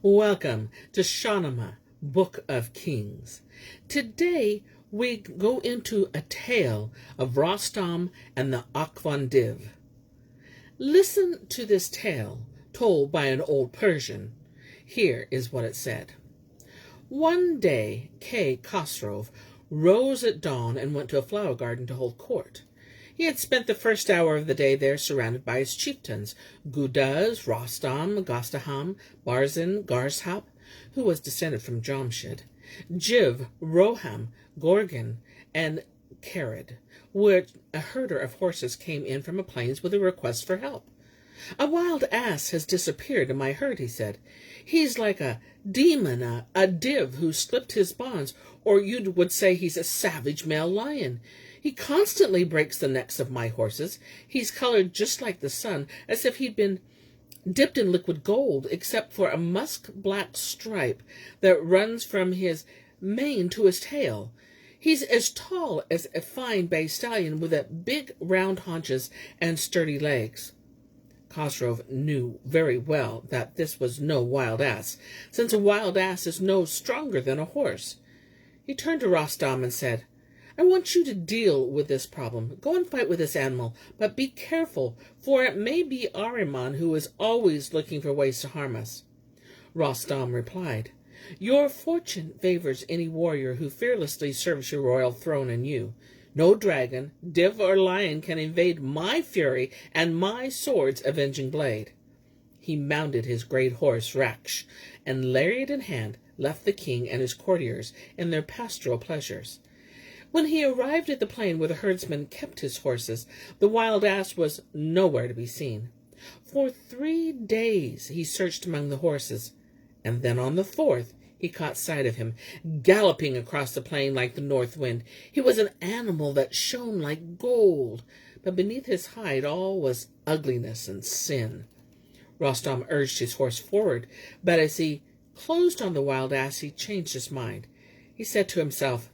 Welcome to Shahnameh, Book of Kings. Today we go into a tale of Rostam and the Akvan Div. Listen to this tale told by an old Persian. Here is what it said. One day Kay Khosrow rose at dawn and went to a flower garden to hold court. He had spent the first hour of the day there surrounded by his chieftains, Gudaz, Rostam, Gastaham, Barzin, Garshap, who was descended from Jamshid, Jiv, Roham, Gorgon, and Karid, where a herder of horses came in from the plains with a request for help. "A wild ass has disappeared in my herd," he said. "He's like a demon, a div who slipped his bonds, or you would say he's a savage male lion. He constantly breaks the necks of my horses. He's colored just like the sun, as if he'd been dipped in liquid gold, except for a musk-black stripe that runs from his mane to his tail. He's as tall as a fine bay stallion with big round haunches and sturdy legs." Khosrow knew very well that this was no wild ass, since a wild ass is no stronger than a horse. He turned to Rostam and said, "I want you to deal with this problem. Go and fight with this animal, but be careful, for it may be Ahriman who is always looking for ways to harm us." Rostam replied, "Your fortune favors any warrior who fearlessly serves your royal throne and you. No dragon, div, or lion can evade my fury and my sword's avenging blade." He mounted his great horse, Raksh, and, lariat in hand, left the king and his courtiers in their pastoral pleasures. When he arrived at the plain where the herdsman kept his horses, the wild ass was nowhere to be seen. For 3 days he searched among the horses, and then on the 4th he caught sight of him, galloping across the plain like the north wind. He was an animal that shone like gold, but beneath his hide all was ugliness and sin. Rostam urged his horse forward, but as he closed on the wild ass, he changed his mind. He said to himself,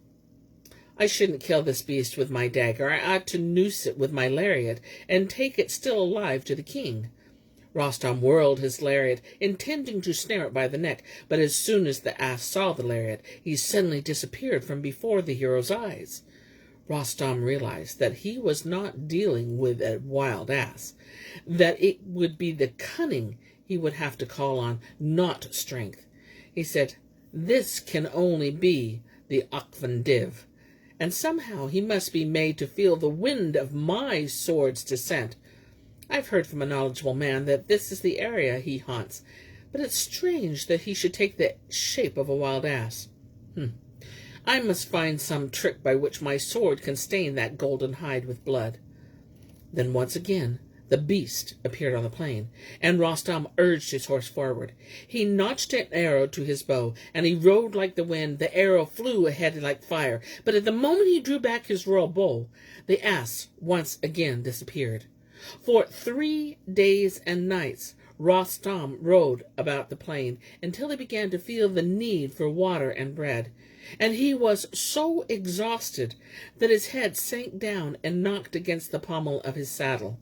"I shouldn't kill this beast with my dagger. I ought to noose it with my lariat and take it still alive to the king." Rostam whirled his lariat, intending to snare it by the neck, but as soon as the ass saw the lariat, he suddenly disappeared from before the hero's eyes. Rostam realized that he was not dealing with a wild ass, that it would be the cunning he would have to call on, not strength. He said, "This can only be the Akvan Div, and somehow he must be made to feel the wind of my sword's descent. I've heard from a knowledgeable man that this is the area he haunts, but it's strange that he should take the shape of a wild ass. I must find some trick by which my sword can stain that golden hide with blood." Then once again the beast appeared on the plain, and Rostam urged his horse forward. He notched an arrow to his bow, and he rode like the wind. The arrow flew ahead like fire, but at the moment he drew back his royal bow, the ass once again disappeared. For 3 days and nights Rostam rode about the plain until he began to feel the need for water and bread, and he was so exhausted that his head sank down and knocked against the pommel of his saddle.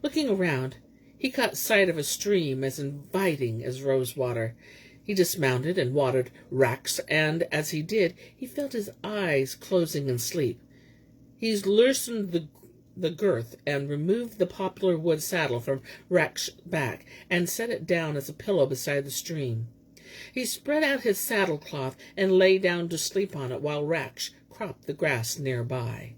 Looking around, he caught sight of a stream as inviting as rosewater. He dismounted and watered Raksh, and as he did, he felt his eyes closing in sleep. He loosened the girth and removed the poplar wood saddle from Raksh's back and set it down as a pillow beside the stream. He spread out his saddlecloth and lay down to sleep on it while Raksh cropped the grass nearby.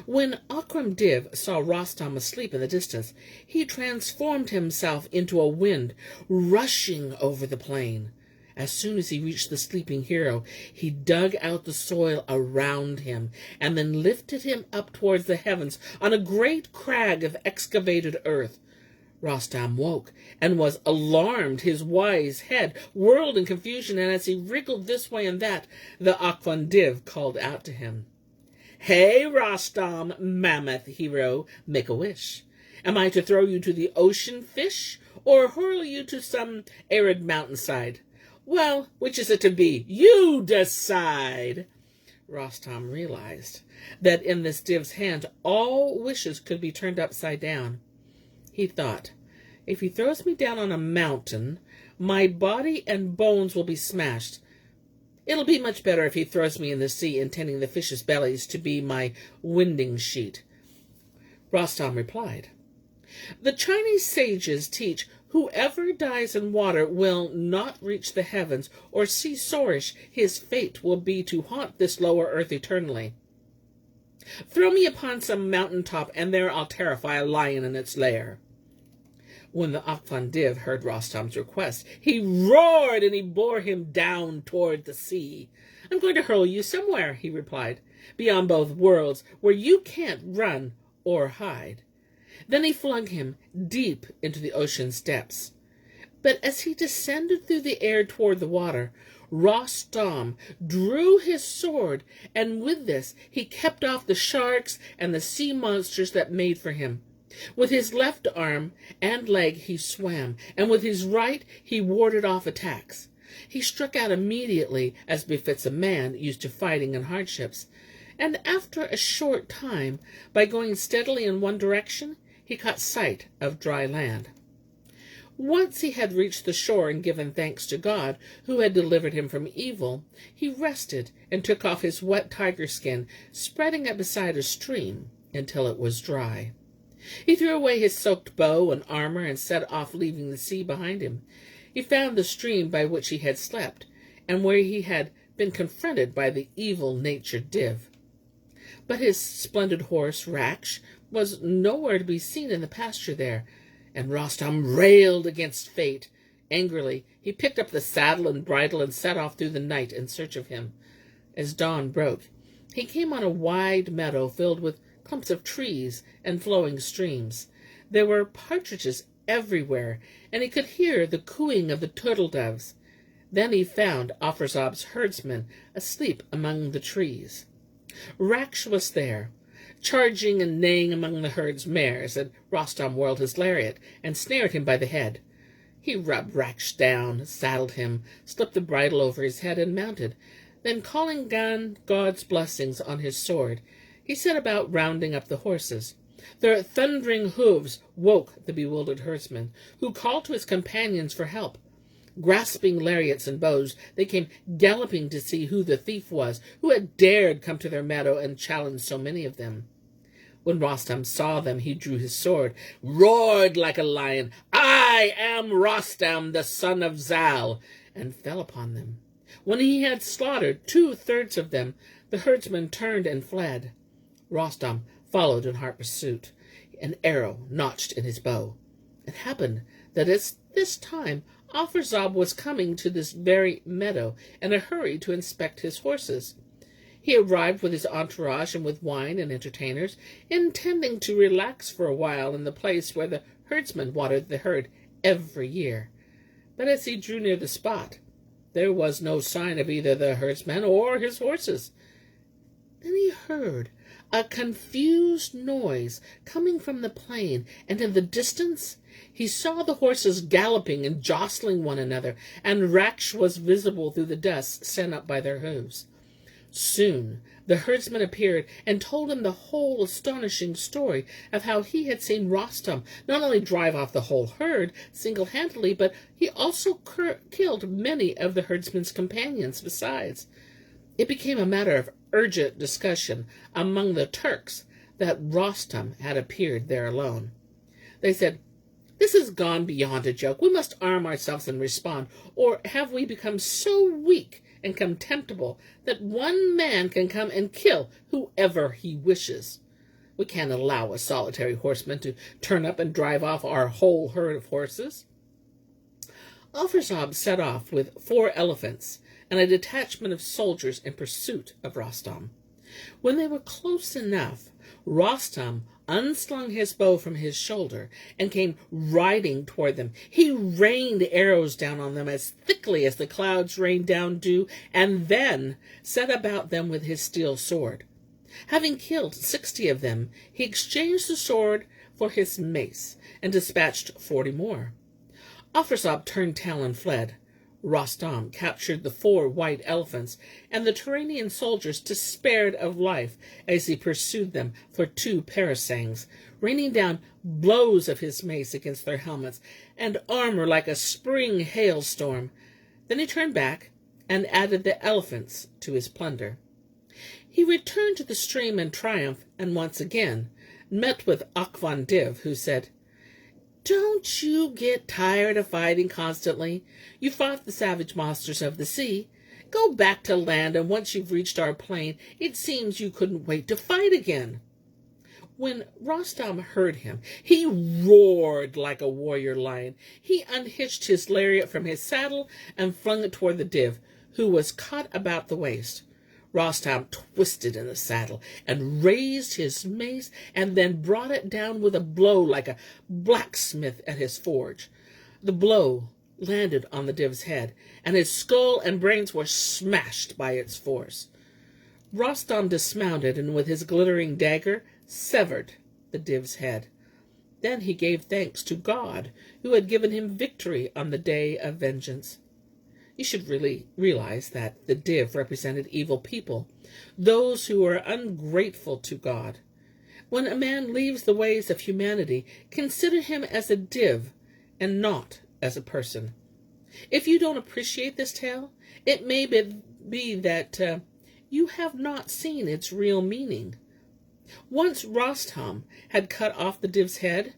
When Akman Div saw Rostam asleep in the distance, he transformed himself into a wind rushing over the plain. As soon as he reached the sleeping hero, he dug out the soil around him and then lifted him up towards the heavens on a great crag of excavated earth. Rostam woke and was alarmed. His wise head whirled in confusion, and as he wriggled this way and that, the Akvan Div called out to him, "Hey, Rostam, mammoth hero, make a wish. Am I to throw you to the ocean fish, or hurl you to some arid mountainside? Well, which is it to be? You decide." Rostam realized that in this div's hand all wishes could be turned upside down. He thought, "If he throws me down on a mountain, My body and bones will be smashed. It'll be much better if he throws me in the sea, intending the fishes' bellies to be my winding sheet." Rostam replied, "The Chinese sages teach whoever dies in water will not reach the heavens or see Sorish. His fate will be to haunt this lower earth eternally. Throw me upon some mountain top, and there I'll terrify a lion in its lair." When the Akvan Div heard Rostam's request, he roared and he bore him down toward the sea. "I'm going to hurl you somewhere," he replied, "beyond both worlds, where you can't run or hide." Then he flung him deep into the ocean's depths. But as he descended through the air toward the water, Rostam drew his sword, and with this he kept off the sharks and the sea monsters that made for him. With his left arm and leg he swam, and with his right he warded off attacks. He struck out immediately, as befits a man used to fighting and hardships, and after a short time, by going steadily in one direction, he caught sight of dry land. Once he had reached the shore and given thanks to God, who had delivered him from evil, he rested and took off his wet tiger skin, spreading it beside a stream until it was dry. He threw away his soaked bow and armor and set off, leaving the sea behind him. He found the stream by which he had slept, and where he had been confronted by the evil-natured Div. But his splendid horse, Raksh, was nowhere to be seen in the pasture there, and Rostam railed against fate. Angrily, he picked up the saddle and bridle and set off through the night in search of him. As dawn broke, he came on a wide meadow filled with clumps of trees and flowing streams. There were partridges everywhere, and he could hear the cooing of the turtle doves. Then he found Afrazab's herdsman asleep among the trees. Raksh was there, charging and neighing among the herd's mares, and Rostam whirled his lariat and snared him by the head. He rubbed Raksh down, saddled him, slipped the bridle over his head, and mounted. Then, calling down God's blessings on his sword, he set about rounding up the horses. Their thundering hooves woke the bewildered herdsman, who called to his companions for help. Grasping lariats and bows, they came galloping to see who the thief was, who had dared come to their meadow and challenge so many of them. When Rostam saw them, he drew his sword, roared like a lion, "I am Rostam, the son of Zal," and fell upon them. When he had slaughtered 2/3 of them, the herdsman turned and fled. Rostam followed in hot pursuit, an arrow notched in his bow. It happened that at this time Afrazab was coming to this very meadow in a hurry to inspect his horses. He arrived with his entourage and with wine and entertainers, intending to relax for a while in the place where the herdsman watered the herd every year. But as he drew near the spot, there was no sign of either the herdsman or his horses. Then he heard a confused noise coming from the plain, and in the distance he saw the horses galloping and jostling one another, and Raksh was visible through the dust sent up by their hooves. Soon the herdsman appeared and told him the whole astonishing story of how he had seen Rostam not only drive off the whole herd single-handedly, but he also killed many of the herdsman's companions besides. It became a matter of urgent discussion among the Turks that Rostam had appeared there alone. They said, "This has gone beyond a joke. We must arm ourselves and respond, or have we become so weak and contemptible that one man can come and kill whoever he wishes? We can't allow a solitary horseman to turn up and drive off our whole herd of horses." Afrazab set off with 4 elephants and a detachment of soldiers in pursuit of Rostam. When they were close enough, Rostam unslung his bow from his shoulder and came riding toward them. He rained arrows down on them as thickly as the clouds rain down dew, and then set about them with his steel sword. Having killed 60 of them, he exchanged the sword for his mace and dispatched 40 more. Afrazab turned tail and fled. Rostam captured the 4 white elephants, and the Turanian soldiers despaired of life as he pursued them for 2 parasangs, raining down blows of his mace against their helmets and armor like a spring hailstorm. Then he turned back and added the elephants to his plunder. He returned to the stream in triumph and once again met with Akvan Div, who said, "Don't you get tired of fighting constantly? You fought the savage monsters of the sea. Go back to land, and once you've reached our plain, it seems you couldn't wait to fight again." When Rostam heard him, he roared like a warrior lion. He unhitched his lariat from his saddle and flung it toward the Div, who was caught about the waist. Rostam twisted in the saddle and raised his mace and then brought it down with a blow like a blacksmith at his forge. The blow landed on the Div's head, and his skull and brains were smashed by its force. Rostam dismounted and with his glittering dagger severed the Div's head. Then he gave thanks to God, who had given him victory on the day of vengeance. You should really realize that the Div represented evil people, those who are ungrateful to God. When a man leaves the ways of humanity, consider him as a Div and not as a person. If you don't appreciate this tale, it may be that you have not seen its real meaning. Once Rostam had cut off the Div's head,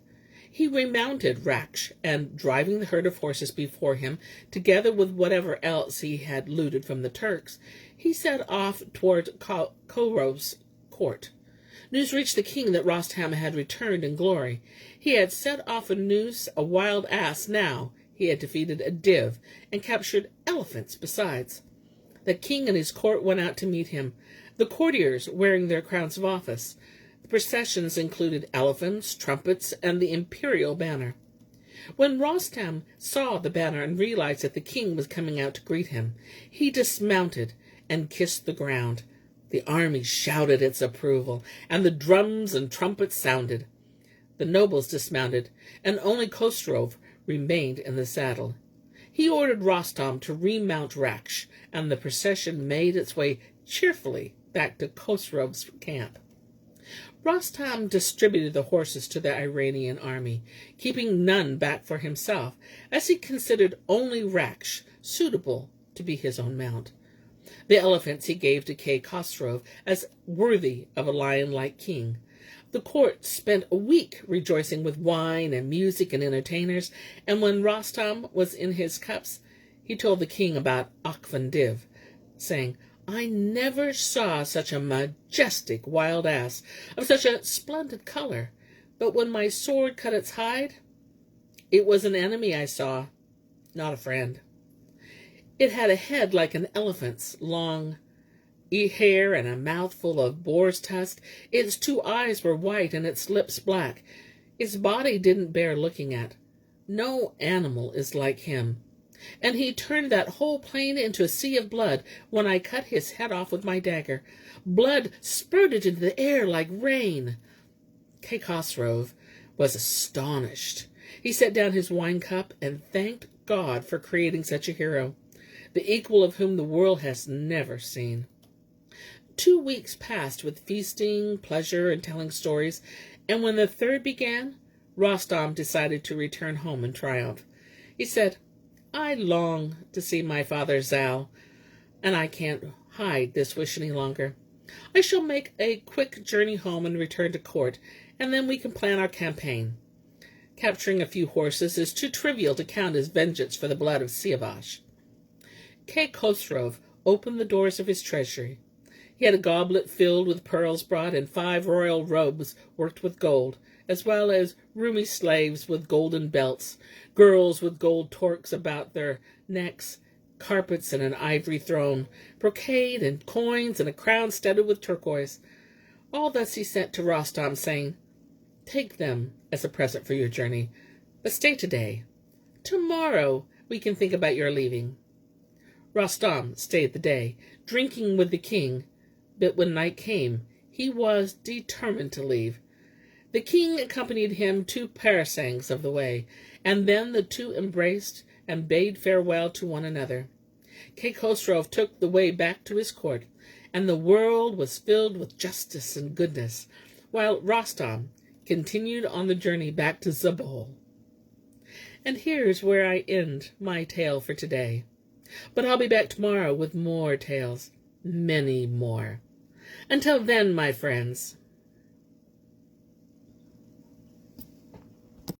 he remounted Raksh, and driving the herd of horses before him, together with whatever else he had looted from the Turks, he set off toward Khosrow's court. News reached the king that Rostam had returned in glory. He had set off a noose, a wild ass. Now he had defeated a Div and captured elephants besides. The king and his court went out to meet him, the courtiers wearing their crowns of office. The processions included elephants, trumpets, and the imperial banner. When Rostam saw the banner and realized that the king was coming out to greet him, he dismounted and kissed the ground. The army shouted its approval, and the drums and trumpets sounded. The nobles dismounted, and only Khosrow remained in the saddle. He ordered Rostam to remount Raksh, and the procession made its way cheerfully back to Khosrow's camp. Rostam distributed the horses to the Iranian army, keeping none back for himself, as he considered only Raksh suitable to be his own mount. The elephants he gave to Kay Khosrow as worthy of a lion-like king. The court spent a week rejoicing with wine and music and entertainers, and when Rostam was in his cups, he told the king about Akvan Div, saying, "I never saw such a majestic wild ass, of such a splendid color, but when my sword cut its hide, it was an enemy I saw, not a friend. It had a head like an elephant's, long hair and a mouth full of boar's tusk. Its 2 eyes were white and its lips black. Its body didn't bear looking at. No animal is like him. And he turned that whole plain into a sea of blood when I cut his head off with my dagger. Blood spurted into the air like rain." Kay Khosrow was astonished. He set down his wine cup and thanked God for creating such a hero, the equal of whom the world has never seen. 2 weeks passed with feasting, pleasure, and telling stories, and when the 3rd began, Rostam decided to return home in triumph. He said, "I long to see my father Zal, and I can't hide this wish any longer. I shall make a quick journey home and return to court, and then we can plan our campaign. Capturing a few horses is too trivial to count as vengeance for the blood of Siavash." Kay Khosrow opened the doors of his treasury. He had a goblet filled with pearls brought and 5 royal robes worked with gold, as well as roomy slaves with golden belts, girls with gold torques about their necks, carpets and an ivory throne, brocade and coins and a crown studded with turquoise. All thus he sent to Rostam, saying, "Take them as a present for your journey, but stay today. Tomorrow we can think about your leaving." Rostam stayed the day, drinking with the king, but when night came, he was determined to leave. The king accompanied him 2 parasangs of the way, and then the 2 embraced and bade farewell to one another. Kay Khosrow took the way back to his court, and the world was filled with justice and goodness, while Rostam continued on the journey back to Zabul. And here's where I end my tale for today. But I'll be back tomorrow with more tales, many more. Until then, my friends.